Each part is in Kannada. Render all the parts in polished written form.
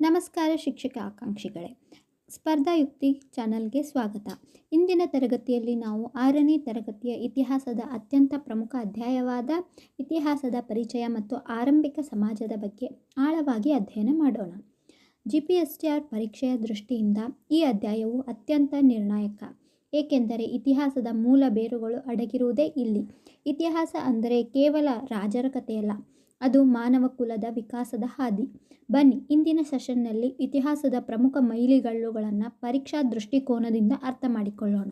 ನಮಸ್ಕಾರ ಶಿಕ್ಷಕ ಆಕಾಂಕ್ಷಿಗಳೇ, ಸ್ಪರ್ಧಾಯುಕ್ತಿ ಚಾನಲ್ಗೆ ಸ್ವಾಗತ. ಇಂದಿನ ತರಗತಿಯಲ್ಲಿ ನಾವು 6ನೇ ತರಗತಿಯ ಇತಿಹಾಸದ ಅತ್ಯಂತ ಪ್ರಮುಖ ಅಧ್ಯಾಯವಾದ ಇತಿಹಾಸದ ಪರಿಚಯ ಮತ್ತು ಆರಂಭಿಕ ಸಮಾಜದ ಬಗ್ಗೆ ಆಳವಾಗಿ ಅಧ್ಯಯನ ಮಾಡೋಣ. GPSTR ಪರೀಕ್ಷೆಯ ದೃಷ್ಟಿಯಿಂದ ಈ ಅಧ್ಯಾಯವು ಅತ್ಯಂತ ನಿರ್ಣಾಯಕ, ಏಕೆಂದರೆ ಇತಿಹಾಸದ ಮೂಲ ಬೇರುಗಳು ಅಡಗಿರುವುದೇ ಇಲ್ಲಿ. ಇತಿಹಾಸ ಅಂದರೆ ಕೇವಲ ರಾಜರ ಕಥೆಯಲ್ಲ, ಅದು ಮಾನವ ಕುಲದ ವಿಕಾಸದ ಹಾದಿ. ಬನ್ನಿ, ಇಂದಿನ ಸೆಷನ್ನಲ್ಲಿ ಇತಿಹಾಸದ ಪ್ರಮುಖ ಮೈಲಿಗಲ್ಲುಗಳನ್ನು ಪರೀಕ್ಷಾ ದೃಷ್ಟಿಕೋನದಿಂದ ಅರ್ಥ ಮಾಡಿಕೊಳ್ಳೋಣ.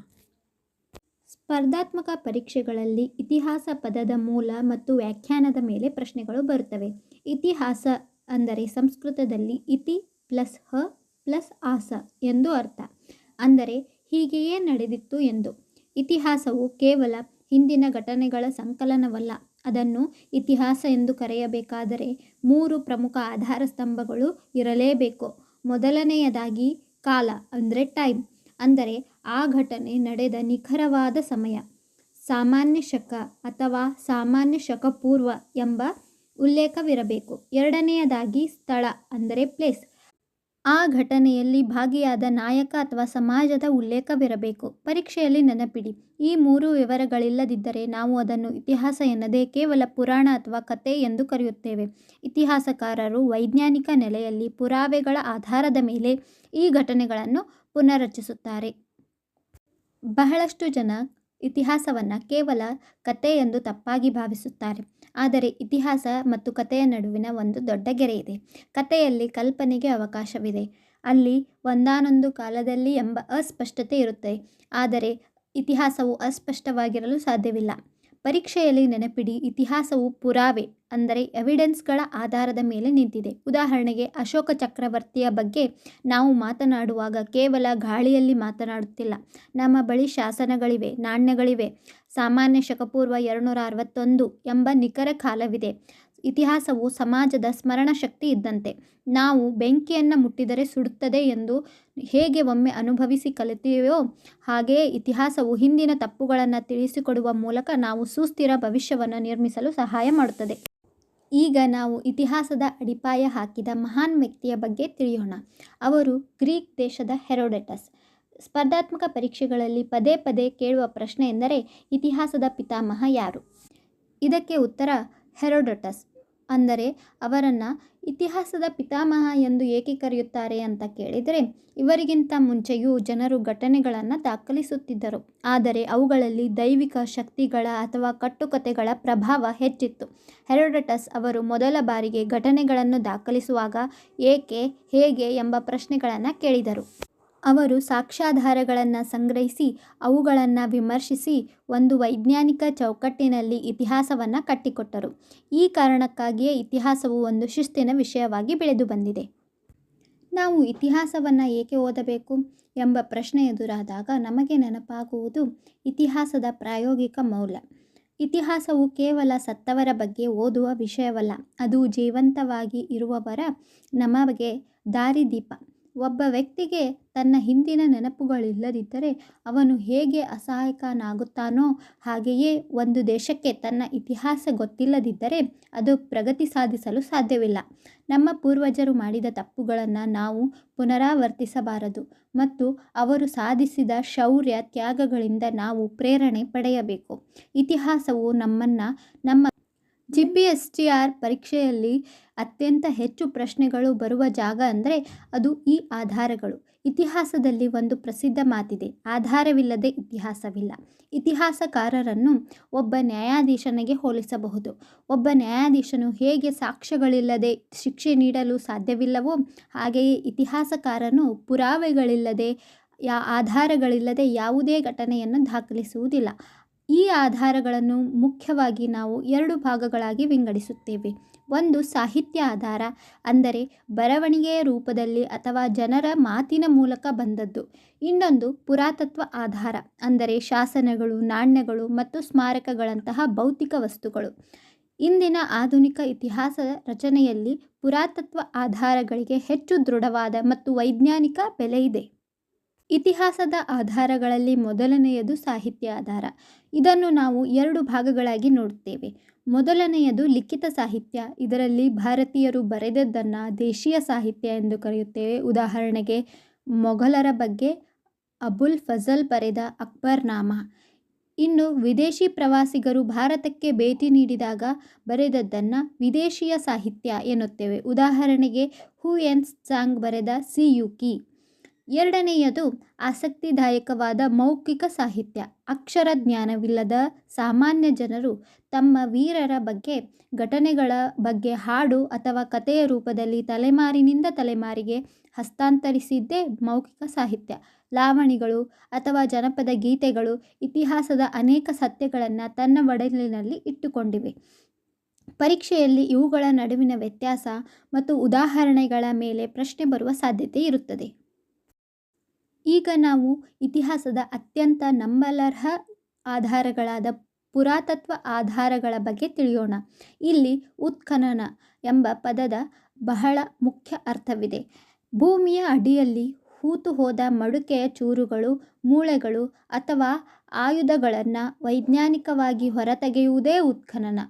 ಸ್ಪರ್ಧಾತ್ಮಕ ಪರೀಕ್ಷೆಗಳಲ್ಲಿ ಇತಿಹಾಸ ಪದದ ಮೂಲ ಮತ್ತು ವ್ಯಾಖ್ಯಾನದ ಮೇಲೆ ಪ್ರಶ್ನೆಗಳು ಬರುತ್ತವೆ. ಇತಿಹಾಸ ಅಂದರೆ ಸಂಸ್ಕೃತದಲ್ಲಿ ಇತಿ ಪ್ಲಸ್ ಹ ಪ್ಲಸ್ ಆಸ ಎಂದು ಅರ್ಥ, ಅಂದರೆ ಹೀಗೆಯೇ ನಡೆದಿತ್ತು ಎಂದು. ಇತಿಹಾಸವು ಕೇವಲ ಹಿಂದಿನ ಘಟನೆಗಳ ಸಂಕಲನವಲ್ಲ. ಅದನ್ನು ಇತಿಹಾಸ ಎಂದು ಕರೆಯಬೇಕಾದರೆ 3 ಪ್ರಮುಖ ಆಧಾರ ಸ್ತಂಭಗಳು ಇರಲೇಬೇಕು. ಮೊದಲನೆಯದಾಗಿ ಕಾಲ ಅಂದರೆ ಟೈಮ್, ಅಂದರೆ ಆ ಘಟನೆ ನಡೆದ ನಿಖರವಾದ ಸಮಯ. ಸಾಮಾನ್ಯ ಶಕ ಅಥವಾ ಸಾಮಾನ್ಯ ಶಕಪೂರ್ವ ಎಂಬ ಉಲ್ಲೇಖವಿರಬೇಕು. ಎರಡನೆಯದಾಗಿ ಸ್ಥಳ ಅಂದರೆ ಪ್ಲೇಸ್, ಆ ಘಟನೆಯಲ್ಲಿ ಭಾಗಿಯಾದ ನಾಯಕ ಅಥವಾ ಸಮಾಜದ ಉಲ್ಲೇಖವಿರಬೇಕು. ಪರೀಕ್ಷೆಯಲ್ಲಿ ನೆನಪಿಡಿ, ಈ 3 ವಿವರಗಳಿಲ್ಲದಿದ್ದರೆ ನಾವು ಅದನ್ನು ಇತಿಹಾಸ ಎನ್ನದೇ ಕೇವಲ ಪುರಾಣ ಅಥವಾ ಕತೆ ಎಂದು ಕರೆಯುತ್ತೇವೆ. ಇತಿಹಾಸಕಾರರು ವೈಜ್ಞಾನಿಕ ನೆಲೆಯಲ್ಲಿ ಪುರಾವೆಗಳ ಆಧಾರದ ಮೇಲೆ ಈ ಘಟನೆಗಳನ್ನು ಪುನರ್ರಚಿಸುತ್ತಾರೆ. ಬಹಳಷ್ಟು ಜನ ಇತಿಹಾಸವನ್ನು ಕೇವಲ ಕತೆ ಎಂದು ತಪ್ಪಾಗಿ ಭಾವಿಸುತ್ತಾರೆ. ಆದರೆ ಇತಿಹಾಸ ಮತ್ತು ಕಥೆಯ ನಡುವಿನ ಒಂದು ದೊಡ್ಡ ಗೆರೆ ಇದೆ. ಕಥೆಯಲ್ಲಿ ಕಲ್ಪನೆಗೆ ಅವಕಾಶವಿದೆ, ಅಲ್ಲಿ ಒಂದಾನೊಂದು ಕಾಲದಲ್ಲಿ ಎಂಬ ಅಸ್ಪಷ್ಟತೆ ಇರುತ್ತೆ. ಆದರೆ ಇತಿಹಾಸವು ಅಸ್ಪಷ್ಟವಾಗಿರಲು ಸಾಧ್ಯವಿಲ್ಲ. ಪರೀಕ್ಷೆಯಲ್ಲಿ ನೆನಪಿಡಿ, ಇತಿಹಾಸವು ಪುರಾವೆ ಅಂದರೆ ಎವಿಡೆನ್ಸ್ಗಳ ಆಧಾರದ ಮೇಲೆ ನಿಂತಿದೆ. ಉದಾಹರಣೆಗೆ, ಅಶೋಕ ಚಕ್ರವರ್ತಿಯ ಬಗ್ಗೆ ನಾವು ಮಾತನಾಡುವಾಗ ಕೇವಲ ಗಾಳಿಯಲ್ಲಿ ಮಾತನಾಡುತ್ತಿಲ್ಲ. ನಮ್ಮ ಬಳಿ ಶಾಸನಗಳಿವೆ, ನಾಣ್ಯಗಳಿವೆ. ಸಾಮಾನ್ಯ ಶಕಪೂರ್ವ 261 ಎಂಬ ನಿಖರ ಕಾಲವಿದೆ. ಇತಿಹಾಸವು ಸಮಾಜದ ಸ್ಮರಣ ಶಕ್ತಿ ಇದ್ದಂತೆ. ನಾವು ಬೆಂಕಿಯನ್ನು ಮುಟ್ಟಿದರೆ ಸುಡುತ್ತದೆ ಎಂದು ಹೇಗೆ ಒಮ್ಮೆ ಅನುಭವಿಸಿ ಕಲಿತೆವೋ, ಹಾಗೆಯೇ ಇತಿಹಾಸವು ಹಿಂದಿನ ತಪ್ಪುಗಳನ್ನು ತಿಳಿಸಿಕೊಡುವ ಮೂಲಕ ನಾವು ಸುಸ್ಥಿರ ಭವಿಷ್ಯವನ್ನು ನಿರ್ಮಿಸಲು ಸಹಾಯ ಮಾಡುತ್ತದೆ. ಈಗ ನಾವು ಇತಿಹಾಸದ ಅಡಿಪಾಯ ಹಾಕಿದ ಮಹಾನ್ ವ್ಯಕ್ತಿಯ ಬಗ್ಗೆ ತಿಳಿಯೋಣ. ಅವರು ಗ್ರೀಕ್ ದೇಶದ ಹೆರೋಡಟಸ್. ಸ್ಪರ್ಧಾತ್ಮಕ ಪರೀಕ್ಷೆಗಳಲ್ಲಿ ಪದೇ ಪದೇ ಕೇಳುವ ಪ್ರಶ್ನೆ ಎಂದರೆ, ಇತಿಹಾಸದ ಪಿತಾಮಹ ಯಾರು? ಇದಕ್ಕೆ ಉತ್ತರ ಹೆರೋಡಟಸ್. ಅಂದರೆ ಅವರನ್ನು ಇತಿಹಾಸದ ಪಿತಾಮಹ ಎಂದು ಏಕೆ ಕರೆಯುತ್ತಾರೆ ಅಂತ ಕೇಳಿದರೆ, ಇವರಿಗಿಂತ ಮುಂಚೆಯೂ ಜನರು ಘಟನೆಗಳನ್ನು ದಾಖಲಿಸುತ್ತಿದ್ದರು, ಆದರೆ ಅವುಗಳಲ್ಲಿ ದೈವಿಕ ಶಕ್ತಿಗಳ ಅಥವಾ ಕಟ್ಟುಕತೆಗಳ ಪ್ರಭಾವ ಹೆಚ್ಚಿತ್ತು. ಹೆರೋಡಟಸ್ ಅವರು ಮೊದಲ ಬಾರಿಗೆ ಘಟನೆಗಳನ್ನು ದಾಖಲಿಸುವಾಗ ಏಕೆ, ಹೇಗೆ ಎಂಬ ಪ್ರಶ್ನೆಗಳನ್ನು ಕೇಳಿದರು. ಅವರು ಸಾಕ್ಷ್ಯಾಧಾರಗಳನ್ನು ಸಂಗ್ರಹಿಸಿ ಅವುಗಳನ್ನು ವಿಮರ್ಶಿಸಿ ಒಂದು ವೈಜ್ಞಾನಿಕ ಚೌಕಟ್ಟಿನಲ್ಲಿ ಇತಿಹಾಸವನ್ನು ಕಟ್ಟಿಕೊಟ್ಟರು. ಈ ಕಾರಣಕ್ಕಾಗಿಯೇ ಇತಿಹಾಸವು ಒಂದು ಶಿಸ್ತಿನ ವಿಷಯವಾಗಿ ಬೆಳೆದು ಬಂದಿದೆ. ನಾವು ಇತಿಹಾಸವನ್ನು ಏಕೆ ಓದಬೇಕು ಎಂಬ ಪ್ರಶ್ನೆ ಎದುರಾದಾಗ ನಮಗೆ ನೆನಪಾಗುವುದು ಇತಿಹಾಸದ ಪ್ರಾಯೋಗಿಕ ಮೌಲ್ಯ. ಇತಿಹಾಸವು ಕೇವಲ ಸತ್ತವರ ಬಗ್ಗೆ ಓದುವ ವಿಷಯವಲ್ಲ, ಅದು ಜೀವಂತವಾಗಿ ಇರುವವರ ನಮಗೆ ದಾರಿದೀಪ. ಒಬ್ಬ ವ್ಯಕ್ತಿಗೆ ತನ್ನ ಹಿಂದಿನ ನೆನಪುಗಳಿಲ್ಲದಿದ್ದರೆ ಅವನು ಹೇಗೆ ಅಸಹಾಯಕನಾಗುತ್ತಾನೋ, ಹಾಗೆಯೇ ಒಂದು ದೇಶಕ್ಕೆ ತನ್ನ ಇತಿಹಾಸ ಗೊತ್ತಿಲ್ಲದಿದ್ದರೆ ಅದು ಪ್ರಗತಿ ಸಾಧಿಸಲು ಸಾಧ್ಯವಿಲ್ಲ. ನಮ್ಮ ಪೂರ್ವಜರು ಮಾಡಿದ ತಪ್ಪುಗಳನ್ನು ನಾವು ಪುನರಾವರ್ತಿಸಬಾರದು ಮತ್ತು ಅವರು ಸಾಧಿಸಿದ ಶೌರ್ಯ ತ್ಯಾಗಗಳಿಂದ ನಾವು ಪ್ರೇರಣೆ ಪಡೆಯಬೇಕು. ಇತಿಹಾಸವು ನಮ್ಮನ್ನು ನಮ್ಮ GPSTR ಪರೀಕ್ಷೆಯಲ್ಲಿ ಅತ್ಯಂತ ಹೆಚ್ಚು ಪ್ರಶ್ನೆಗಳು ಬರುವ ಜಾಗ ಅಂದರೆ ಅದು ಈ ಆಧಾರಗಳು. ಇತಿಹಾಸದಲ್ಲಿ ಒಂದು ಪ್ರಸಿದ್ಧ ಮಾತಿದೆ, ಆಧಾರವಿಲ್ಲದೆ ಇತಿಹಾಸವಿಲ್ಲ. ಇತಿಹಾಸಕಾರರನ್ನು ಒಬ್ಬ ನ್ಯಾಯಾಧೀಶನಿಗೆ ಹೋಲಿಸಬಹುದು. ಒಬ್ಬ ನ್ಯಾಯಾಧೀಶನು ಹೇಗೆ ಸಾಕ್ಷ್ಯಗಳಿಲ್ಲದೆ ಶಿಕ್ಷೆ ನೀಡಲು ಸಾಧ್ಯವಿಲ್ಲವೋ, ಹಾಗೆಯೇ ಇತಿಹಾಸಕಾರನು ಪುರಾವೆಗಳಿಲ್ಲದೆ ಆಧಾರಗಳಿಲ್ಲದೆ ಯಾವುದೇ ಘಟನೆಯನ್ನು ದಾಖಲಿಸುವುದಿಲ್ಲ. ಈ ಆಧಾರಗಳನ್ನು ಮುಖ್ಯವಾಗಿ ನಾವು 2 ಭಾಗಗಳಾಗಿ ವಿಂಗಡಿಸುತ್ತೇವೆ. ಒಂದು ಸಾಹಿತ್ಯ ಆಧಾರ, ಅಂದರೆ ಬರವಣಿಗೆಯ ರೂಪದಲ್ಲಿ ಅಥವಾ ಜನರ ಮಾತಿನ ಮೂಲಕ ಬಂದದ್ದು. ಇನ್ನೊಂದು ಪುರಾತತ್ವ ಆಧಾರ, ಅಂದರೆ ಶಾಸನಗಳು, ನಾಣ್ಯಗಳು ಮತ್ತು ಸ್ಮಾರಕಗಳಂತಹ ಭೌತಿಕ ವಸ್ತುಗಳು. ಇಂದಿನ ಆಧುನಿಕ ಇತಿಹಾಸ ರಚನೆಯಲ್ಲಿ ಪುರಾತತ್ವ ಆಧಾರಗಳಿಗೆ ಹೆಚ್ಚು ದೃಢವಾದ ಮತ್ತು ವೈಜ್ಞಾನಿಕ ಬೆಲೆ ಇದೆ. ಇತಿಹಾಸದ ಆಧಾರಗಳಲ್ಲಿ ಮೊದಲನೆಯದು ಸಾಹಿತ್ಯ ಆಧಾರ. ಇದನ್ನು ನಾವು 2 ಭಾಗಗಳಾಗಿ ನೋಡುತ್ತೇವೆ. ಮೊದಲನೆಯದು ಲಿಖಿತ ಸಾಹಿತ್ಯ. ಇದರಲ್ಲಿ ಭಾರತೀಯರು ಬರೆದದ್ದನ್ನು ದೇಶೀಯ ಸಾಹಿತ್ಯ ಎಂದು ಕರೆಯುತ್ತೇವೆ. ಉದಾಹರಣೆಗೆ ಮೊಘಲರ ಬಗ್ಗೆ ಅಬುಲ್ ಫಜಲ್ ಬರೆದ ಅಕ್ಬರ್ನಾಮಾ. ಇನ್ನು ವಿದೇಶಿ ಪ್ರವಾಸಿಗರು ಭಾರತಕ್ಕೆ ಭೇಟಿ ನೀಡಿದಾಗ ಬರೆದದ್ದನ್ನು ವಿದೇಶೀಯ ಸಾಹಿತ್ಯ ಎನ್ನುತ್ತೇವೆ. ಉದಾಹರಣೆಗೆ ಹುಯೆನ್ ತ್ಸಾಂಗ್ ಬರೆದ ಸಿಯುಕಿ. ಎರಡನೆಯದು ಆಸಕ್ತಿದಾಯಕವಾದ ಮೌಖಿಕ ಸಾಹಿತ್ಯ. ಅಕ್ಷರ ಜ್ಞಾನವಿಲ್ಲದ ಸಾಮಾನ್ಯ ಜನರು ತಮ್ಮ ವೀರರ ಬಗ್ಗೆ, ಘಟನೆಗಳ ಬಗ್ಗೆ ಹಾಡು ಅಥವಾ ಕಥೆಯ ರೂಪದಲ್ಲಿ ತಲೆಮಾರಿನಿಂದ ತಲೆಮಾರಿಗೆ ಹಸ್ತಾಂತರಿಸಿದ್ದೇ ಮೌಖಿಕ ಸಾಹಿತ್ಯ. ಲಾವಣಿಗಳು ಅಥವಾ ಜನಪದ ಗೀತೆಗಳು ಇತಿಹಾಸದ ಅನೇಕ ಸತ್ಯಗಳನ್ನು ತನ್ನ ಒಡಲಿನಲ್ಲಿ ಇಟ್ಟುಕೊಂಡಿವೆ. ಪರೀಕ್ಷೆಯಲ್ಲಿ ಇವುಗಳ ನಡುವಿನ ವ್ಯತ್ಯಾಸ ಮತ್ತು ಉದಾಹರಣೆಗಳ ಮೇಲೆ ಪ್ರಶ್ನೆ ಬರುವ ಸಾಧ್ಯತೆ ಇರುತ್ತದೆ. ಈಗ ನಾವು ಇತಿಹಾಸದ ಅತ್ಯಂತ ನಂಬಲರ್ಹ ಆಧಾರಗಳಾದ ಪುರಾತತ್ವ ಆಧಾರಗಳ ಬಗ್ಗೆ ತಿಳಿಯೋಣ. ಇಲ್ಲಿ ಉತ್ಖನನ ಎಂಬ ಪದದ ಬಹಳ ಮುಖ್ಯ ಅರ್ಥವಿದೆ. ಭೂಮಿಯ ಅಡಿಯಲ್ಲಿ ಹೂತು ಹೋದ ಮಡಿಕೆಯ ಚೂರುಗಳು, ಮೂಳೆಗಳು ಅಥವಾ ಆಯುಧಗಳನ್ನು ವೈಜ್ಞಾನಿಕವಾಗಿ ಹೊರತೆಗೆಯುವುದೇ ಉತ್ಖನನ.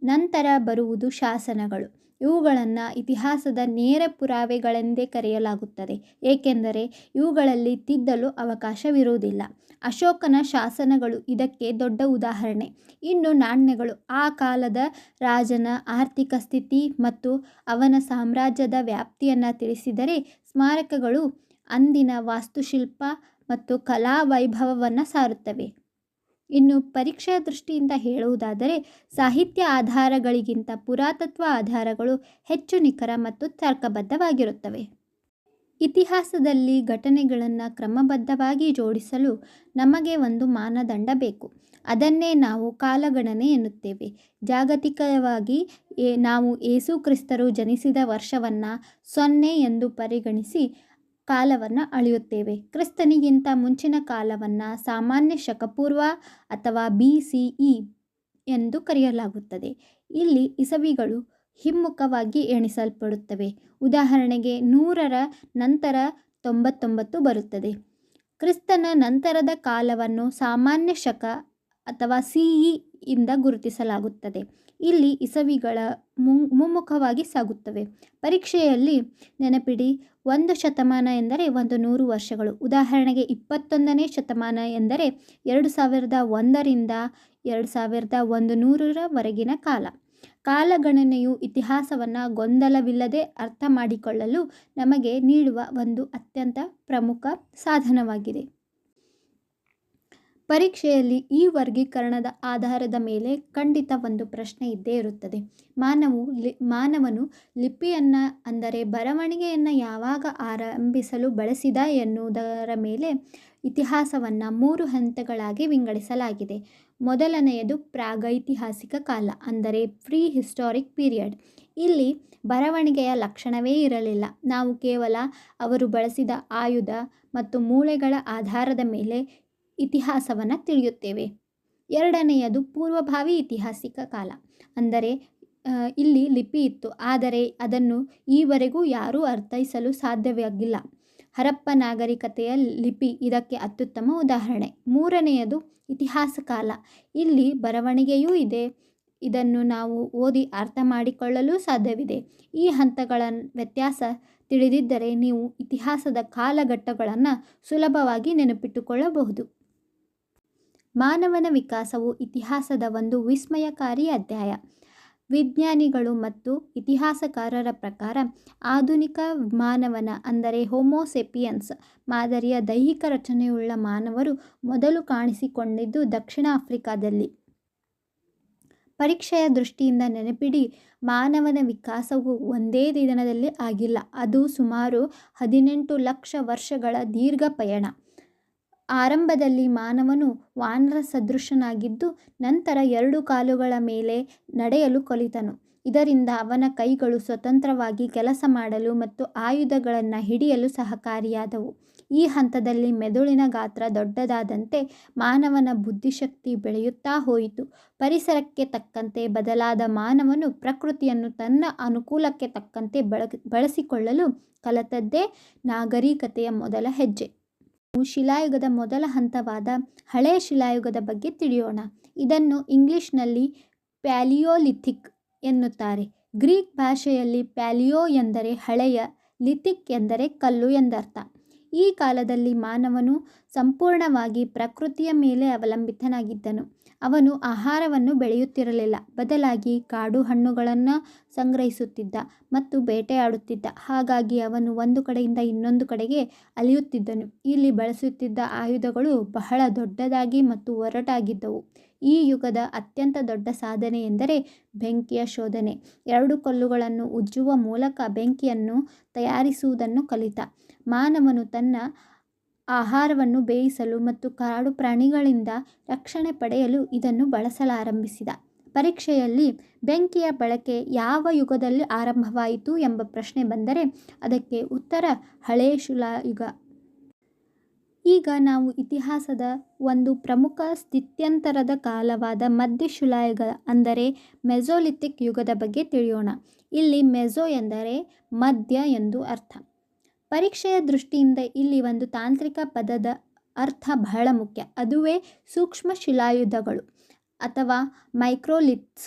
ನಂತರ ಬರುವುದು ಶಾಸನಗಳು. ಇವುಗಳನ್ನು ಇತಿಹಾಸದ ನೇರ ಪುರಾವೆಗಳೆಂದೇ ಕರೆಯಲಾಗುತ್ತದೆ, ಏಕೆಂದರೆ ಇವುಗಳಲ್ಲಿ ತಿದ್ದಲು ಅವಕಾಶವಿರುವುದಿಲ್ಲ. ಅಶೋಕನ ಶಾಸನಗಳು ಇದಕ್ಕೆ ದೊಡ್ಡ ಉದಾಹರಣೆ. ಇನ್ನು ನಾಣ್ಯಗಳು ಆ ಕಾಲದ ರಾಜನ ಆರ್ಥಿಕ ಸ್ಥಿತಿ ಮತ್ತು ಅವನ ಸಾಮ್ರಾಜ್ಯದ ವ್ಯಾಪ್ತಿಯನ್ನು ತಿಳಿಸಿದರೆ, ಸ್ಮಾರಕಗಳು ಅಂದಿನ ವಾಸ್ತುಶಿಲ್ಪ ಮತ್ತು ಕಲಾ ವೈಭವವನ್ನು ಸಾರುತ್ತವೆ. ಇನ್ನು ಪರೀಕ್ಷೆಯ ದೃಷ್ಟಿಯಿಂದ ಹೇಳುವುದಾದರೆ, ಸಾಹಿತ್ಯ ಆಧಾರಗಳಿಗಿಂತ ಪುರಾತತ್ವ ಆಧಾರಗಳು ಹೆಚ್ಚು ನಿಖರ ಮತ್ತು ತರ್ಕಬದ್ಧವಾಗಿರುತ್ತವೆ. ಇತಿಹಾಸದಲ್ಲಿ ಘಟನೆಗಳನ್ನು ಕ್ರಮಬದ್ಧವಾಗಿ ಜೋಡಿಸಲು ನಮಗೆ ಒಂದು ಮಾನದಂಡ ಬೇಕು. ಅದನ್ನೇ ನಾವು ಕಾಲಗಣನೆ ಎನ್ನುತ್ತೇವೆ. ಜಾಗತಿಕವಾಗಿ ನಾವು ಯೇಸು ಕ್ರಿಸ್ತರು ಜನಿಸಿದ ವರ್ಷವನ್ನು 0 ಎಂದು ಪರಿಗಣಿಸಿ ಕಾಲವನ್ನು ಅಳೆಯುತ್ತೇವೆ. ಕ್ರಿಸ್ತನಿಗಿಂತ ಮುಂಚಿನ ಕಾಲವನ್ನು ಸಾಮಾನ್ಯ ಶಕಪೂರ್ವ ಅಥವಾ BCE ಎಂದು ಕರೆಯಲಾಗುತ್ತದೆ. ಇಲ್ಲಿ ಇಸವಿಗಳು ಹಿಮ್ಮುಖವಾಗಿ ಎಣಿಸಲ್ಪಡುತ್ತವೆ. ಉದಾಹರಣೆಗೆ 100ರ ನಂತರ 99 ಬರುತ್ತದೆ. ಕ್ರಿಸ್ತನ ನಂತರದ ಕಾಲವನ್ನು ಸಾಮಾನ್ಯ ಶಕ ಅಥವಾ CE ಇಂದ ಗುರುತಿಸಲಾಗುತ್ತದೆ. ಇಲ್ಲಿ ಇಸವಿಗಳ ಮುಮ್ಮುಖವಾಗಿ ಸಾಗುತ್ತವೆ. ಪರೀಕ್ಷೆಯಲ್ಲಿ ನೆನಪಿಡಿ, 1 ಶತಮಾನ ಎಂದರೆ 100 ವರ್ಷಗಳು. ಉದಾಹರಣೆಗೆ 21ನೇ ಶತಮಾನ ಎಂದರೆ 2001 ರಿಂದ 2100ರವರೆಗಿನ ಕಾಲ. ಕಾಲಗಣನೆಯು ಇತಿಹಾಸವನ್ನು ಗೊಂದಲವಿಲ್ಲದೆ ಅರ್ಥ ಮಾಡಿಕೊಳ್ಳಲು ನಮಗೆ ನೀಡುವ ಒಂದು ಅತ್ಯಂತ ಪ್ರಮುಖ ಸಾಧನವಾಗಿದೆ. ಪರೀಕ್ಷೆಯಲ್ಲಿ ಈ ವರ್ಗೀಕರಣದ ಆಧಾರದ ಮೇಲೆ ಖಂಡಿತ ಒಂದು ಪ್ರಶ್ನೆ ಇದ್ದೇ ಇರುತ್ತದೆ. ಮಾನವನು ಲಿಪಿಯನ್ನು ಅಂದರೆ ಬರವಣಿಗೆಯನ್ನು ಯಾವಾಗ ಆರಂಭಿಸಲು ಬಳಸಿದ ಎನ್ನುವುದರ ಮೇಲೆ ಇತಿಹಾಸವನ್ನು 3 ಹಂತಗಳಾಗಿ ವಿಂಗಡಿಸಲಾಗಿದೆ. ಮೊದಲನೆಯದು ಪ್ರಾಗೈತಿಹಾಸಿಕ ಕಾಲ ಅಂದರೆ ಪ್ರೀ ಹಿಸ್ಟಾರಿಕ್ ಪೀರಿಯಡ್. ಇಲ್ಲಿ ಬರವಣಿಗೆಯ ಲಕ್ಷಣವೇ ಇರಲಿಲ್ಲ. ನಾವು ಕೇವಲ ಅವರು ಬಳಸಿದ ಆಯುಧ ಮತ್ತು ಮೂಳೆಗಳ ಆಧಾರದ ಮೇಲೆ ಇತಿಹಾಸವನ್ನು ತಿಳಿಯುತ್ತೇವೆ. ಎರಡನೆಯದು ಪೂರ್ವಭಾವಿ ಐತಿಹಾಸಿಕ ಕಾಲ. ಅಂದರೆ ಇಲ್ಲಿ ಲಿಪಿ ಇತ್ತು, ಆದರೆ ಅದನ್ನು ಈವರೆಗೂ ಯಾರೂ ಅರ್ಥೈಸಲು ಸಾಧ್ಯವಾಗಿಲ್ಲ. ಹರಪ್ಪ ನಾಗರಿಕತೆಯ ಲಿಪಿ ಇದಕ್ಕೆ ಅತ್ಯುತ್ತಮ ಉದಾಹರಣೆ. ಮೂರನೆಯದು ಇತಿಹಾಸ ಕಾಲ. ಇಲ್ಲಿ ಬರವಣಿಗೆಯೂ ಇದೆ, ಇದನ್ನು ನಾವು ಓದಿ ಅರ್ಥ ಮಾಡಿಕೊಳ್ಳಲು ಸಾಧ್ಯವಿದೆ. ಈ ಹಂತಗಳ ವ್ಯತ್ಯಾಸ ತಿಳಿದಿದ್ದರೆ ನೀವು ಇತಿಹಾಸದ ಕಾಲಘಟ್ಟಗಳನ್ನು ಸುಲಭವಾಗಿ ನೆನಪಿಟ್ಟುಕೊಳ್ಳಬಹುದು. ಮಾನವನ ವಿಕಾಸವು ಇತಿಹಾಸದ ಒಂದು ವಿಸ್ಮಯಕಾರಿ ಅಧ್ಯಾಯ. ವಿಜ್ಞಾನಿಗಳು ಮತ್ತು ಇತಿಹಾಸಕಾರರ ಪ್ರಕಾರ ಆಧುನಿಕ ಮಾನವನ ಅಂದರೆ ಹೋಮೋಸೆಪಿಯನ್ಸ್ ಮಾದರಿಯ ದೈಹಿಕ ರಚನೆಯುಳ್ಳ ಮಾನವರು ಮೊದಲು ಕಾಣಿಸಿಕೊಂಡಿದ್ದು ದಕ್ಷಿಣ ಆಫ್ರಿಕಾದಲ್ಲಿ. ಪರೀಕ್ಷೆಯ ದೃಷ್ಟಿಯಿಂದ ನೆನಪಿಡಿ, ಮಾನವನ ವಿಕಾಸವು ಒಂದೇ ದಿನದಲ್ಲಿ ಆಗಿಲ್ಲ. ಅದು ಸುಮಾರು 18 ಲಕ್ಷ ವರ್ಷಗಳ ದೀರ್ಘ ಪಯಣ. ಆರಂಭದಲ್ಲಿ ಮಾನವನು ವಾನರ ಸದೃಶನಾಗಿದ್ದು ನಂತರ 2 ಕಾಲುಗಳ ಮೇಲೆ ನಡೆಯಲು ಕಲಿತನು. ಇದರಿಂದ ಅವನ ಕೈಗಳು ಸ್ವತಂತ್ರವಾಗಿ ಕೆಲಸ ಮಾಡಲು ಮತ್ತು ಆಯುಧಗಳನ್ನು ಹಿಡಿಯಲು ಸಹಕಾರಿಯಾದವು. ಈ ಹಂತದಲ್ಲಿ ಮೆದುಳಿನ ಗಾತ್ರ ದೊಡ್ಡದಾದಂತೆ ಮಾನವನ ಬುದ್ಧಿಶಕ್ತಿ ಬೆಳೆಯುತ್ತಾ ಹೋಯಿತು. ಪರಿಸರಕ್ಕೆ ತಕ್ಕಂತೆ ಬದಲಾದ ಮಾನವನು ಪ್ರಕೃತಿಯನ್ನು ತನ್ನ ಅನುಕೂಲಕ್ಕೆ ತಕ್ಕಂತೆ ಬಳಸಿಕೊಳ್ಳಲು ಕಲಿತದ್ದೇ ನಾಗರಿಕತೆಯ ಮೊದಲ ಹೆಜ್ಜೆ. ಶಿಲಾಯುಗದ ಮೊದಲ ಹಂತವಾದ ಹಳೆ ಶಿಲಾಯುಗದ ಬಗ್ಗೆ ತಿಳಿಯೋಣ. ಇದನ್ನು ಇಂಗ್ಲಿಷ್ನಲ್ಲಿ ಪ್ಯಾಲಿಯೋಲಿಥಿಕ್ ಎನ್ನುತ್ತಾರೆ. ಗ್ರೀಕ್ ಭಾಷೆಯಲ್ಲಿ ಪ್ಯಾಲಿಯೋ ಎಂದರೆ ಹಳೆಯ, ಲಿಥಿಕ್ ಎಂದರೆ ಕಲ್ಲು ಎಂದರ್ಥ. ಈ ಕಾಲದಲ್ಲಿ ಮಾನವನು ಸಂಪೂರ್ಣವಾಗಿ ಪ್ರಕೃತಿಯ ಮೇಲೆ ಅವಲಂಬಿತನಾಗಿದ್ದನು. ಅವನು ಆಹಾರವನ್ನು ಬೆಳೆಯುತ್ತಿರಲಿಲ್ಲ, ಬದಲಾಗಿ ಕಾಡು ಹಣ್ಣುಗಳನ್ನು ಸಂಗ್ರಹಿಸುತ್ತಿದ್ದ ಮತ್ತು ಬೇಟೆಯಾಡುತ್ತಿದ್ದ. ಹಾಗಾಗಿ ಅವನು ಒಂದು ಕಡೆಯಿಂದ ಇನ್ನೊಂದು ಕಡೆಗೆ ಅಲೆಯುತ್ತಿದ್ದನು. ಇಲ್ಲಿ ಬಳಸುತ್ತಿದ್ದ ಆಯುಧಗಳು ಬಹಳ ದೊಡ್ಡದಾಗಿ ಮತ್ತು ಒರಟಾಗಿದ್ದವು. ಈ ಯುಗದ ಅತ್ಯಂತ ದೊಡ್ಡ ಸಾಧನೆ ಎಂದರೆ ಬೆಂಕಿಯ ಶೋಧನೆ. 2 ಕಲ್ಲುಗಳನ್ನು ಉಜ್ಜುವ ಮೂಲಕ ಬೆಂಕಿಯನ್ನು ತಯಾರಿಸುವುದನ್ನು ಕಲಿತ. ಮಾನವನು ತನ್ನ ಆಹಾರವನ್ನು ಬೇಯಿಸಲು ಮತ್ತು ಕಾಡು ಪ್ರಾಣಿಗಳಿಂದ ರಕ್ಷಣೆ ಪಡೆಯಲು ಇದನ್ನು ಬಳಸಲಾರಂಭಿಸಿದ. ಪರೀಕ್ಷೆಯಲ್ಲಿ ಬೆಂಕಿಯ ಬಳಕೆ ಯಾವ ಯುಗದಲ್ಲಿ ಆರಂಭವಾಯಿತು ಎಂಬ ಪ್ರಶ್ನೆ ಬಂದರೆ ಅದಕ್ಕೆ ಉತ್ತರ ಹಳೆ ಶಿಲಾಯುಗ. ಈಗ ನಾವು ಇತಿಹಾಸದ ಒಂದು ಪ್ರಮುಖ ಸ್ಥಿತ್ಯಂತರದ ಕಾಲವಾದ ಮಧ್ಯಶಿಲಾಯುಗ ಅಂದರೆ ಮೆಸೊಲಿಥಿಕ್ ಯುಗದ ಬಗ್ಗೆ ತಿಳಿಯೋಣ. ಇಲ್ಲಿ ಮೆಸೊ ಎಂದರೆ ಮಧ್ಯ ಎಂದು ಅರ್ಥ. ಪರೀಕ್ಷೆಯ ದೃಷ್ಟಿಯಿಂದ ಇಲ್ಲಿ ಒಂದು ತಾಂತ್ರಿಕ ಪದದ ಅರ್ಥ ಬಹಳ ಮುಖ್ಯ. ಅದುವೇ ಸೂಕ್ಷ್ಮ ಶಿಲಾಯುಧಗಳು ಅಥವಾ ಮೈಕ್ರೋಲಿಥ್ಸ್.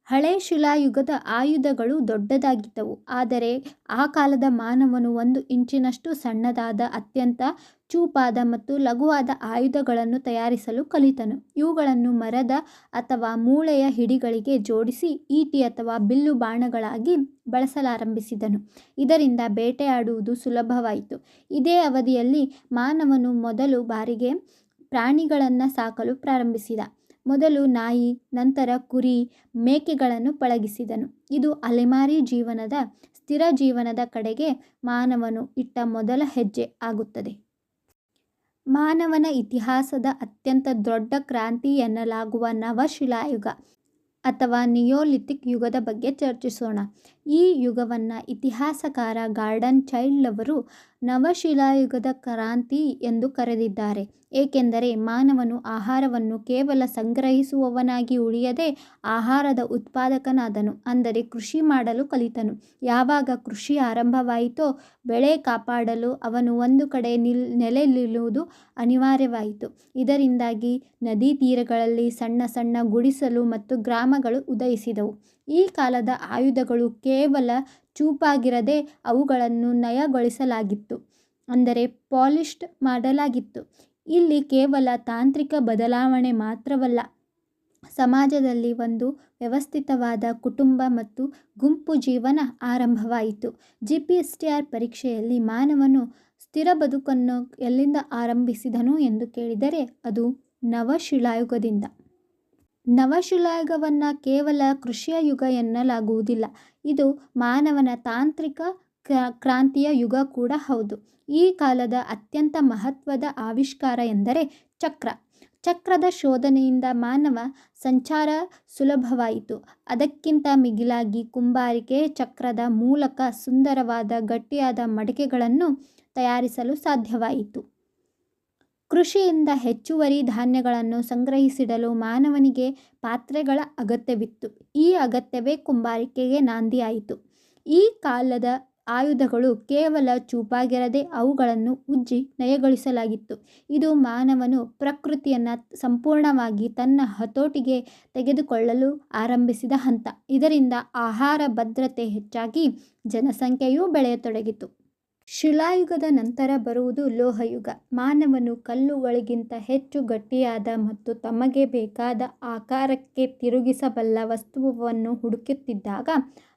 ಹಳೆ ಶಿಲಾಯುಗದ ಆಯುಧಗಳು ದೊಡ್ಡದಾಗಿದ್ದವು, ಆದರೆ ಆ ಕಾಲದ ಮಾನವನು 1 ಇಂಚಿನಷ್ಟು ಸಣ್ಣದಾದ, ಅತ್ಯಂತ ಚೂಪಾದ ಮತ್ತು ಲಘುವಾದ ಆಯುಧಗಳನ್ನು ತಯಾರಿಸಲು ಕಲಿತನು. ಇವುಗಳನ್ನು ಮರದ ಅಥವಾ ಮೂಳೆಯ ಹಿಡಿಗಳಿಗೆ ಜೋಡಿಸಿ ಈಟಿ ಅಥವಾ ಬಿಲ್ಲು ಬಾಣಗಳಾಗಿ ಬಳಸಲಾರಂಭಿಸಿದನು. ಇದರಿಂದ ಬೇಟೆಯಾಡುವುದು ಸುಲಭವಾಯಿತು. ಇದೇ ಅವಧಿಯಲ್ಲಿ ಮಾನವನು ಮೊದಲು ಬಾರಿಗೆ ಪ್ರಾಣಿಗಳನ್ನು ಸಾಕಲು ಪ್ರಾರಂಭಿಸಿದ. ಮೊದಲು ನಾಯಿ, ನಂತರ ಕುರಿ, ಮೇಕೆಗಳನ್ನು ಪಳಗಿಸಿದನು. ಇದು ಅಲೆಮಾರಿ ಜೀವನದ, ಸ್ಥಿರ ಜೀವನದ ಕಡೆಗೆ ಮಾನವನು ಇಟ್ಟ ಮೊದಲ ಹೆಜ್ಜೆ ಆಗುತ್ತದೆ. ಮಾನವನ ಇತಿಹಾಸದ ಅತ್ಯಂತ ದೊಡ್ಡ ಕ್ರಾಂತಿ ಎನ್ನಲಾಗುವ ನವಶಿಲಾಯುಗ ಅಥವಾ ನಿಯೋಲಿಥಿಕ್ ಯುಗದ ಬಗ್ಗೆ ಚರ್ಚಿಸೋಣ. ಈ ಯುಗವನ್ನು ಇತಿಹಾಸಕಾರ ಗಾರ್ಡನ್ ಚೈಲ್ಡ್ ಅವರು ನವಶಿಲಾಯುಗದ ಕ್ರಾಂತಿ ಎಂದು ಕರೆದಿದ್ದಾರೆ. ಏಕೆಂದರೆ ಮಾನವನು ಆಹಾರವನ್ನು ಕೇವಲ ಸಂಗ್ರಹಿಸುವವನಾಗಿ ಉಳಿಯದೆ ಆಹಾರದ ಉತ್ಪಾದಕನಾದನು, ಅಂದರೆ ಕೃಷಿ ಮಾಡಲು ಕಲಿತನು. ಯಾವಾಗ ಕೃಷಿ ಆರಂಭವಾಯಿತೋ ಬೆಳೆ ಕಾಪಾಡಲು ಅವನು ಒಂದು ಕಡೆ ನೆಲೆ ನಿಲ್ಲುವುದು ಅನಿವಾರ್ಯವಾಯಿತು. ಇದರಿಂದಾಗಿ ನದಿ ತೀರಗಳಲ್ಲಿ ಸಣ್ಣ ಸಣ್ಣ ಗುಡಿಸಲು ಮತ್ತು ಗ್ರಾಮಗಳು ಉದಯಿಸಿದವು. ಈ ಕಾಲದ ಆಯುಧಗಳು ಕೇವಲ ಚೂಪಾಗಿರದೆ ಅವುಗಳನ್ನು ನಯಗೊಳಿಸಲಾಗಿತ್ತು, ಅಂದರೆ ಪಾಲಿಷ್ಡ್ ಮಾಡಲಾಗಿತ್ತು. ಇಲ್ಲಿ ಕೇವಲ ತಾಂತ್ರಿಕ ಬದಲಾವಣೆ ಮಾತ್ರವಲ್ಲ, ಸಮಾಜದಲ್ಲಿ ಒಂದು ವ್ಯವಸ್ಥಿತವಾದ ಕುಟುಂಬ ಮತ್ತು ಗುಂಪು ಜೀವನ ಆರಂಭವಾಯಿತು. GPSTR ಪರೀಕ್ಷೆಯಲ್ಲಿ ಮಾನವನು ಸ್ಥಿರ ಬದುಕನ್ನು ಎಲ್ಲಿಂದ ಆರಂಭಿಸಿದನು ಎಂದು ಕೇಳಿದರೆ ಅದು ನವಶಿಲಾಯುಗದಿಂದ. ನವಶಿಲಾಯುಗವನ್ನು ಕೇವಲ ಕೃಷಿಯ ಯುಗ ಎನ್ನಲಾಗುವುದಿಲ್ಲ, ಇದು ಮಾನವನ ತಾಂತ್ರಿಕ ಕ್ರಾಂತಿಯ ಯುಗ ಕೂಡ ಹೌದು. ಈ ಕಾಲದ ಅತ್ಯಂತ ಮಹತ್ವದ ಆವಿಷ್ಕಾರ ಎಂದರೆ ಚಕ್ರ. ಚಕ್ರದ ಶೋಧನೆಯಿಂದ ಮಾನವ ಸಂಚಾರ ಸುಲಭವಾಯಿತು. ಅದಕ್ಕಿಂತ ಮಿಗಿಲಾಗಿ ಕುಂಬಾರಿಕೆ ಚಕ್ರದ ಮೂಲಕ ಸುಂದರವಾದ ಗಟ್ಟಿಯಾದ ಮಡಿಕೆಗಳನ್ನು ತಯಾರಿಸಲು ಸಾಧ್ಯವಾಯಿತು. ಕೃಷಿಯಿಂದ ಹೆಚ್ಚುವರಿ ಧಾನ್ಯಗಳನ್ನು ಸಂಗ್ರಹಿಸಿಡಲು ಮಾನವನಿಗೆ ಪಾತ್ರೆಗಳ ಅಗತ್ಯವಿತ್ತು. ಈ ಅಗತ್ಯವೇ ಕುಂಬಾರಿಕೆಗೆ ನಾಂದಿಯಾಯಿತು. ಈ ಕಾಲದ ಆಯುಧಗಳು ಕೇವಲ ಚೂಪಾಗಿರದೆ ಅವುಗಳನ್ನು ಉಜ್ಜಿ ನಯಗೊಳಿಸಲಾಗಿತ್ತು. ಇದು ಮಾನವನು ಪ್ರಕೃತಿಯನ್ನು ಸಂಪೂರ್ಣವಾಗಿ ತನ್ನ ಹತೋಟಿಗೆ ತೆಗೆದುಕೊಳ್ಳಲು ಆರಂಭಿಸಿದ ಹಂತ. ಇದರಿಂದ ಆಹಾರ ಭದ್ರತೆ ಹೆಚ್ಚಾಗಿ ಜನಸಂಖ್ಯೆಯೂ ಬೆಳೆಯತೊಡಗಿತು. ಶಿಲಾಯುಗದ ನಂತರ ಬರುವುದು ಲೋಹಯುಗ. ಮಾನವನು ಕಲ್ಲುಗಳಿಗಿಂತ ಹೆಚ್ಚು ಗಟ್ಟಿಯಾದ ಮತ್ತು ತಮಗೆ ಬೇಕಾದ ಆಕಾರಕ್ಕೆ ತಿರುಗಿಸಬಲ್ಲ ವಸ್ತುವನ್ನು ಹುಡುಕುತ್ತಿದ್ದಾಗ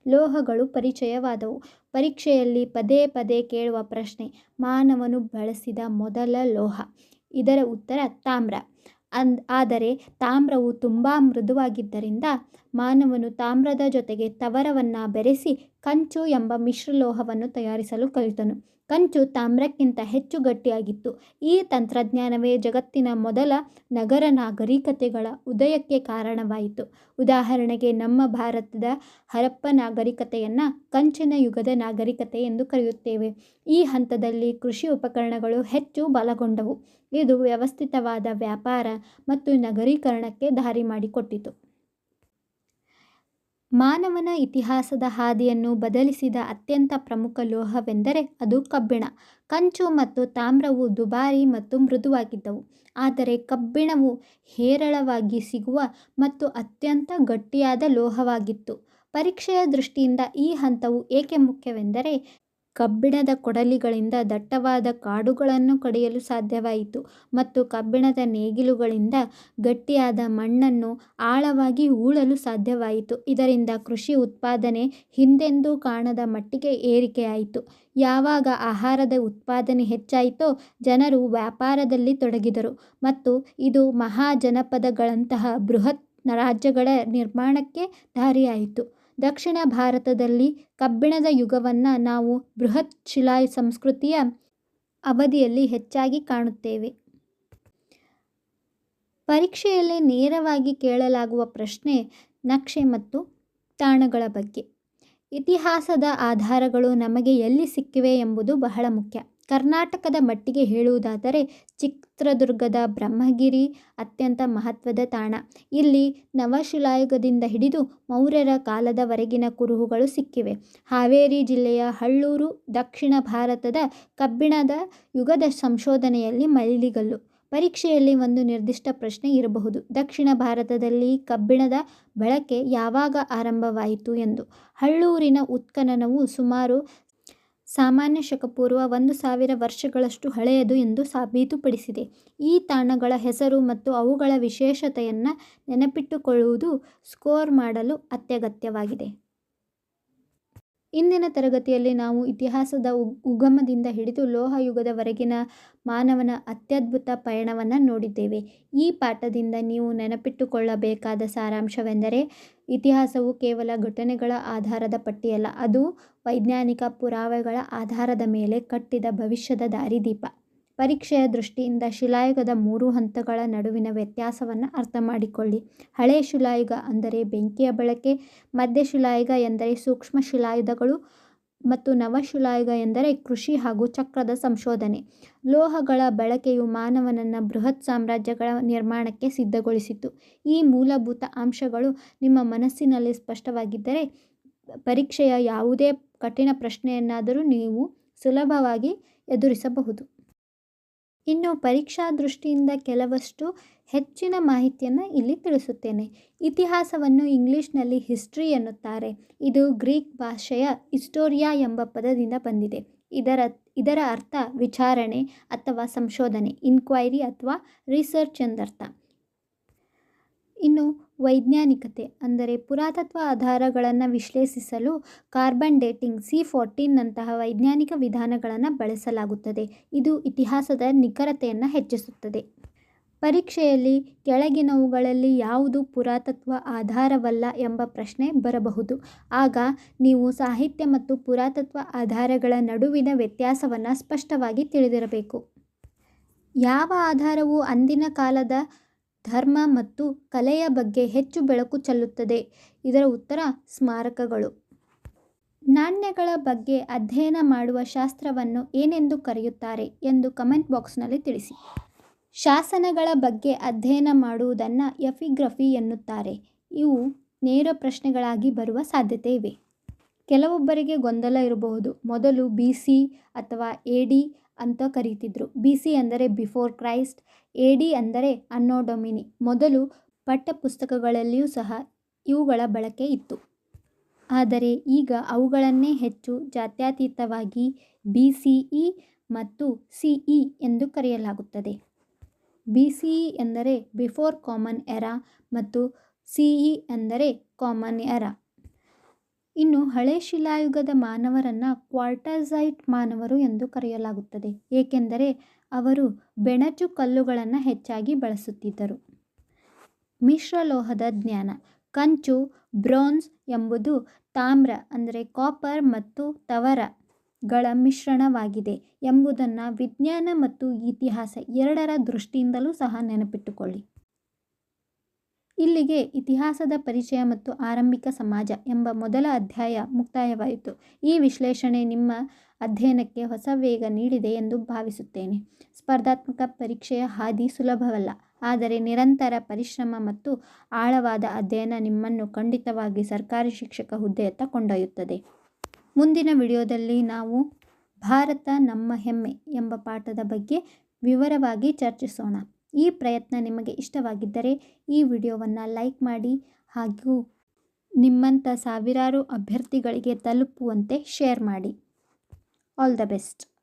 ಲೋಹಗಳು ಪರಿಚಯವಾದವು. ಪರೀಕ್ಷೆಯಲ್ಲಿ ಪದೇ ಪದೇ ಕೇಳುವ ಪ್ರಶ್ನೆ, ಮಾನವನು ಬಳಸಿದ ಮೊದಲ ಲೋಹ? ಇದರ ಉತ್ತರ ತಾಮ್ರ. ಆದರೆ ತಾಮ್ರವು ತುಂಬ ಮೃದುವಾಗಿದ್ದರಿಂದ ಮಾನವನು ತಾಮ್ರದ ಜೊತೆಗೆ ತವರವನ್ನು ಬೆರೆಸಿ ಕಂಚು ಎಂಬ ಮಿಶ್ರಲೋಹವನ್ನು ತಯಾರಿಸಲು ಕಲಿತನು. ಕಂಚು ತಾಮ್ರಕ್ಕಿಂತ ಹೆಚ್ಚು ಗಟ್ಟಿಯಾಗಿತ್ತು. ಈ ತಂತ್ರಜ್ಞಾನವೇ ಜಗತ್ತಿನ ಮೊದಲ ನಗರ ನಾಗರಿಕತೆಗಳ ಉದಯಕ್ಕೆ ಕಾರಣವಾಯಿತು. ಉದಾಹರಣೆಗೆ ನಮ್ಮ ಭಾರತದ ಹರಪ್ಪ ನಾಗರಿಕತೆಯನ್ನು ಕಂಚಿನ ಯುಗದ ನಾಗರಿಕತೆ ಎಂದು ಕರೆಯುತ್ತೇವೆ. ಈ ಹಂತದಲ್ಲಿ ಕೃಷಿ ಉಪಕರಣಗಳು ಹೆಚ್ಚು ಬಲಗೊಂಡವು. ಇದು ವ್ಯವಸ್ಥಿತವಾದ ವ್ಯಾಪಾರ ಮತ್ತು ನಗರೀಕರಣಕ್ಕೆ ದಾರಿ ಮಾಡಿಕೊಟ್ಟಿತು. ಮಾನವನ ಇತಿಹಾಸದ ಹಾದಿಯನ್ನು ಬದಲಿಸಿದ ಅತ್ಯಂತ ಪ್ರಮುಖ ಲೋಹವೆಂದರೆ ಅದು ಕಬ್ಬಿಣ. ಕಂಚು ಮತ್ತು ತಾಮ್ರವು ದುಬಾರಿ ಮತ್ತು ಮೃದುವಾಗಿದ್ದವು, ಆದರೆ ಕಬ್ಬಿಣವು ಹೇರಳವಾಗಿ ಸಿಗುವ ಮತ್ತು ಅತ್ಯಂತ ಗಟ್ಟಿಯಾದ ಲೋಹವಾಗಿತ್ತು. ಪರೀಕ್ಷೆಯ ದೃಷ್ಟಿಯಿಂದ ಈ ಹಂತವು ಏಕೆ ಮುಖ್ಯವೆಂದರೆ, ಕಬ್ಬಿಣದ ಕೊಡಲಿಗಳಿಂದ ದಟ್ಟವಾದ ಕಾಡುಗಳನ್ನು ಕಡಿಯಲು ಸಾಧ್ಯವಾಯಿತು ಮತ್ತು ಕಬ್ಬಿಣದ ನೇಗಿಲುಗಳಿಂದ ಗಟ್ಟಿಯಾದ ಮಣ್ಣನ್ನು ಆಳವಾಗಿ ಹೂಳಲು ಸಾಧ್ಯವಾಯಿತು. ಇದರಿಂದ ಕೃಷಿ ಉತ್ಪಾದನೆ ಹಿಂದೆಂದೂ ಕಾಣದ ಮಟ್ಟಿಗೆ ಏರಿಕೆಯಾಯಿತು. ಯಾವಾಗ ಆಹಾರದ ಉತ್ಪಾದನೆ ಹೆಚ್ಚಾಯಿತೋ, ಜನರು ವ್ಯಾಪಾರದಲ್ಲಿ ತೊಡಗಿದರು ಮತ್ತು ಇದು ಮಹಾಜನಪದಗಳಂತಹ ಬೃಹತ್ ರಾಜ್ಯಗಳ ನಿರ್ಮಾಣಕ್ಕೆ ದಾರಿಯಾಯಿತು. ದಕ್ಷಿಣ ಭಾರತದಲ್ಲಿ ಕಬ್ಬಿಣದ ಯುಗವನ್ನು ನಾವು ಬೃಹತ್ ಶಿಲಾ ಸಂಸ್ಕೃತಿಯ ಅವಧಿಯಲ್ಲಿ ಹೆಚ್ಚಾಗಿ ಕಾಣುತ್ತೇವೆ. ಪರೀಕ್ಷೆಯಲ್ಲಿ ನೇರವಾಗಿ ಕೇಳಲಾಗುವ ಪ್ರಶ್ನೆ ನಕ್ಷೆ ಮತ್ತು ತಾಣಗಳ ಬಗ್ಗೆ. ಇತಿಹಾಸದ ಆಧಾರಗಳು ನಮಗೆ ಎಲ್ಲಿ ಸಿಕ್ಕಿವೆ ಎಂಬುದು ಬಹಳ ಮುಖ್ಯ. ಕರ್ನಾಟಕದ ಮಟ್ಟಿಗೆ ಹೇಳುವುದಾದರೆ ಚಿತ್ರದುರ್ಗದ ಬ್ರಹ್ಮಗಿರಿ ಅತ್ಯಂತ ಮಹತ್ವದ ತಾಣ. ಇಲ್ಲಿ ನವಶಿಲಾಯುಗದಿಂದ ಹಿಡಿದು ಮೌರ್ಯರ ಕಾಲದವರೆಗಿನ ಕುರುಹುಗಳು ಸಿಕ್ಕಿವೆ. ಹಾವೇರಿ ಜಿಲ್ಲೆಯ ಹಳ್ಳೂರು ದಕ್ಷಿಣ ಭಾರತದ ಕಬ್ಬಿಣದ ಯುಗದ ಸಂಶೋಧನೆಯಲ್ಲಿ ಮೈಲಿಗಲ್ಲು. ಪರೀಕ್ಷೆಯಲ್ಲಿ ಒಂದು ನಿರ್ದಿಷ್ಟ ಪ್ರಶ್ನೆ ಇರಬಹುದು: ದಕ್ಷಿಣ ಭಾರತದಲ್ಲಿ ಕಬ್ಬಿಣದ ಬಳಕೆ ಯಾವಾಗ ಆರಂಭವಾಯಿತು ಎಂದು. ಹಳ್ಳೂರಿನ ಉತ್ಖನನವು ಸುಮಾರು ಸಾಮಾನ್ಯ ಶಕಪೂರ್ವ 1000 ವರ್ಷಗಳಷ್ಟು ಹಳೆಯದು ಎಂದು ಸಾಬೀತುಪಡಿಸಿದೆ. ಈ ತಾಣಗಳ ಹೆಸರು ಮತ್ತು ಅವುಗಳ ವಿಶೇಷತೆಯನ್ನು ನೆನಪಿಟ್ಟುಕೊಳ್ಳುವುದು ಸ್ಕೋರ್ ಮಾಡಲು ಅತ್ಯಗತ್ಯವಾಗಿದೆ. ಇಂದಿನ ತರಗತಿಯಲ್ಲಿ ನಾವು ಇತಿಹಾಸದ ಉಗಮದಿಂದ ಹಿಡಿದು ಲೋಹಯುಗದವರೆಗಿನ ಮಾನವನ ಅತ್ಯದ್ಭುತ ಪಯಣವನ್ನು ನೋಡಿದ್ದೇವೆ. ಈ ಪಾಠದಿಂದ ನೀವು ನೆನಪಿಟ್ಟುಕೊಳ್ಳಬೇಕಾದ ಸಾರಾಂಶವೆಂದರೆ, ಇತಿಹಾಸವು ಕೇವಲ ಘಟನೆಗಳ ಆಧಾರದ ಪಟ್ಟಿಯಲ್ಲ, ಅದು ವೈಜ್ಞಾನಿಕ ಪುರಾವೆಗಳ ಆಧಾರದ ಮೇಲೆ ಕಟ್ಟಿದ ಭವಿಷ್ಯದ ದಾರಿದೀಪ. ಪರೀಕ್ಷೆಯ ದೃಷ್ಟಿಯಿಂದ ಶಿಲಾಯುಗದ 3 ಹಂತಗಳ ನಡುವಿನ ವ್ಯತ್ಯಾಸವನ್ನು ಅರ್ಥಮಾಡಿಕೊಳ್ಳಿ. ಹಳೆ ಶಿಲಾಯುಗ ಅಂದರೆ ಬೆಂಕಿಯ ಬಳಕೆ, ಮಧ್ಯಶಿಲಾಯುಗ ಎಂದರೆ ಸೂಕ್ಷ್ಮ ಶಿಲಾಯುಧಗಳು ಮತ್ತು ನವಶಿಲಾಯುಗ ಎಂದರೆ ಕೃಷಿ ಹಾಗೂ ಚಕ್ರದ ಸಂಶೋಧನೆ. ಲೋಹಗಳ ಬಳಕೆಯು ಮಾನವನನ್ನು ಬೃಹತ್ ಸಾಮ್ರಾಜ್ಯಗಳ ನಿರ್ಮಾಣಕ್ಕೆ ಸಿದ್ಧಗೊಳಿಸಿತು. ಈ ಮೂಲಭೂತ ಅಂಶಗಳು ನಿಮ್ಮ ಮನಸ್ಸಿನಲ್ಲಿ ಸ್ಪಷ್ಟವಾಗಿದ್ದರೆ, ಪರೀಕ್ಷೆಯ ಯಾವುದೇ ಕಠಿಣ ಪ್ರಶ್ನೆಯನ್ನಾದರೂ ನೀವು ಸುಲಭವಾಗಿ ಎದುರಿಸಬಹುದು. ಇನ್ನು ಪರೀಕ್ಷಾ ದೃಷ್ಟಿಯಿಂದ ಕೆಲವಷ್ಟು ಹೆಚ್ಚಿನ ಮಾಹಿತಿಯನ್ನು ಇಲ್ಲಿ ತಿಳಿಸುತ್ತೇನೆ. ಇತಿಹಾಸವನ್ನು ಇಂಗ್ಲಿಷ್ನಲ್ಲಿ ಹಿಸ್ಟ್ರಿ ಎನ್ನುತ್ತಾರೆ. ಇದು ಗ್ರೀಕ್ ಭಾಷೆಯ ಹಿಸ್ಟೋರಿಯಾ ಎಂಬ ಪದದಿಂದ ಬಂದಿದೆ. ಇದರ ಅರ್ಥ ವಿಚಾರಣೆ ಅಥವಾ ಸಂಶೋಧನೆ, ಇನ್ಕ್ವೈರಿ ಅಥವಾ ರಿಸರ್ಚ್ ಎಂದರ್ಥ. ಇನ್ನು ವೈಜ್ಞಾನಿಕತೆ ಅಂದರೆ ಪುರಾತತ್ವ ಆಧಾರಗಳನ್ನು ವಿಶ್ಲೇಷಿಸಲು ಕಾರ್ಬನ್ ಡೇಟಿಂಗ್, C14 ನಂತಹ ವೈಜ್ಞಾನಿಕ ವಿಧಾನಗಳನ್ನು ಬಳಸಲಾಗುತ್ತದೆ. ಇದು ಇತಿಹಾಸದ ನಿಖರತೆಯನ್ನು ಹೆಚ್ಚಿಸುತ್ತದೆ. ಪರೀಕ್ಷೆಯಲ್ಲಿ ಕೆಳಗಿನವುಗಳಲ್ಲಿ ಯಾವುದು ಪುರಾತತ್ವ ಆಧಾರವಲ್ಲ ಎಂಬ ಪ್ರಶ್ನೆ ಬರಬಹುದು. ಆಗ ನೀವು ಸಾಹಿತ್ಯ ಮತ್ತು ಪುರಾತತ್ವ ಆಧಾರಗಳ ನಡುವಿನ ವ್ಯತ್ಯಾಸವನ್ನು ಸ್ಪಷ್ಟವಾಗಿ ತಿಳಿದಿರಬೇಕು. ಯಾವ ಆಧಾರವು ಅಂದಿನ ಕಾಲದ ಧರ್ಮ ಮತ್ತು ಕಲೆಯ ಬಗ್ಗೆ ಹೆಚ್ಚು ಬೆಳಕು ಚೆಲ್ಲುತ್ತದೆ? ಇದರ ಉತ್ತರ ಸ್ಮಾರಕಗಳು. ನಾಣ್ಯಗಳ ಬಗ್ಗೆ ಅಧ್ಯಯನ ಮಾಡುವ ಶಾಸ್ತ್ರವನ್ನು ಏನೆಂದು ಕರೆಯುತ್ತಾರೆ ಎಂದು ಕಮೆಂಟ್ ಬಾಕ್ಸ್ನಲ್ಲಿ ತಿಳಿಸಿ. ಶಾಸನಗಳ ಬಗ್ಗೆ ಅಧ್ಯಯನ ಮಾಡುವುದನ್ನು ಎಪಿಗ್ರಫಿ ಎನ್ನುತ್ತಾರೆ. ಇವು ನೇರ ಪ್ರಶ್ನೆಗಳಾಗಿ ಬರುವ ಸಾಧ್ಯತೆ ಇವೆ. ಕೆಲವೊಬ್ಬರಿಗೆ ಗೊಂದಲ ಇರಬಹುದು. ಮೊದಲು BC ಅಥವಾ AD ಅಂತ ಕರೀತಿದ್ರು. BC ಅಂದರೆ ಬಿಫೋರ್ ಕ್ರೈಸ್ಟ್, AD ಅಂದರೆ ಅನ್ನೋ ಡೊಮಿನಿ. ಮೊದಲು ಪಠ್ಯಪುಸ್ತಕಗಳಲ್ಲಿಯೂ ಸಹ ಇವುಗಳ ಬಳಕೆ ಇತ್ತು. ಆದರೆ ಈಗ ಅವುಗಳನ್ನೇ ಹೆಚ್ಚು ಜಾತ್ಯತೀತವಾಗಿ BCE ಮತ್ತು CE ಎಂದು ಕರೆಯಲಾಗುತ್ತದೆ. BCE ಎಂದರೆ ಬಿಫೋರ್ ಕಾಮನ್ ಎರಾ ಮತ್ತು CE ಎಂದರೆ ಕಾಮನ್ ಎರಾ. ಇನ್ನು ಹಳೆ ಶಿಲಾಯುಗದ ಮಾನವರನ್ನು ಕ್ವಾರ್ಟರ್ಸೈಟ್ ಮಾನವರು ಎಂದು ಕರೆಯಲಾಗುತ್ತದೆ, ಏಕೆಂದರೆ ಅವರು ಬೆಣಚು ಕಲ್ಲುಗಳನ್ನು ಹೆಚ್ಚಾಗಿ ಬಳಸುತ್ತಿದ್ದರು. ಮಿಶ್ರಲೋಹದ ಜ್ಞಾನ. ಕಂಚು, ಬ್ರೋಂಜ್ ಎಂಬುದು ತಾಮ್ರ ಅಂದರೆ ಕಾಪರ್ ಮತ್ತು ತವರಗಳ ಮಿಶ್ರಣವಾಗಿದೆ ಎಂಬುದನ್ನು ವಿಜ್ಞಾನ ಮತ್ತು ಇತಿಹಾಸ ಎರಡರ ದೃಷ್ಟಿಯಿಂದಲೂ ಸಹ ನೆನಪಿಟ್ಟುಕೊಳ್ಳಿ. ಇಲ್ಲಿಗೆ ಇತಿಹಾಸದ ಪರಿಚಯ ಮತ್ತು ಆರಂಭಿಕ ಸಮಾಜ ಎಂಬ ಮೊದಲ ಅಧ್ಯಾಯ ಮುಕ್ತಾಯವಾಯಿತು. ಈ ವಿಶ್ಲೇಷಣೆ ನಿಮ್ಮ ಅಧ್ಯಯನಕ್ಕೆ ಹೊಸ ವೇಗ ನೀಡಿದೆ ಎಂದು ಭಾವಿಸುತ್ತೇನೆ. ಸ್ಪರ್ಧಾತ್ಮಕ ಪರೀಕ್ಷೆಯ ಹಾದಿ ಸುಲಭವಲ್ಲ, ಆದರೆ ನಿರಂತರ ಪರಿಶ್ರಮ ಮತ್ತು ಆಳವಾದ ಅಧ್ಯಯನ ನಿಮ್ಮನ್ನು ಖಂಡಿತವಾಗಿ ಸರ್ಕಾರಿ ಶಿಕ್ಷಕ ಹುದ್ದೆಯತ್ತ ಕೊಂಡೊಯ್ಯುತ್ತದೆ. ಮುಂದಿನ ವಿಡಿಯೋದಲ್ಲಿ ನಾವು ಭಾರತ ನಮ್ಮ ಹೆಮ್ಮೆ ಎಂಬ ಪಾಠದ ಬಗ್ಗೆ ವಿವರವಾಗಿ ಚರ್ಚಿಸೋಣ. ಈ ಪ್ರಯತ್ನ ನಿಮಗೆ ಇಷ್ಟವಾಗಿದ್ದರೆ ಈ ವಿಡಿಯೋವನ್ನು ಲೈಕ್ ಮಾಡಿ ಹಾಗೂ ನಿಮ್ಮಂಥ ಸಾವಿರಾರು ಅಭ್ಯರ್ಥಿಗಳಿಗೆ ತಲುಪುವಂತೆ ಶೇರ್ ಮಾಡಿ. All the best.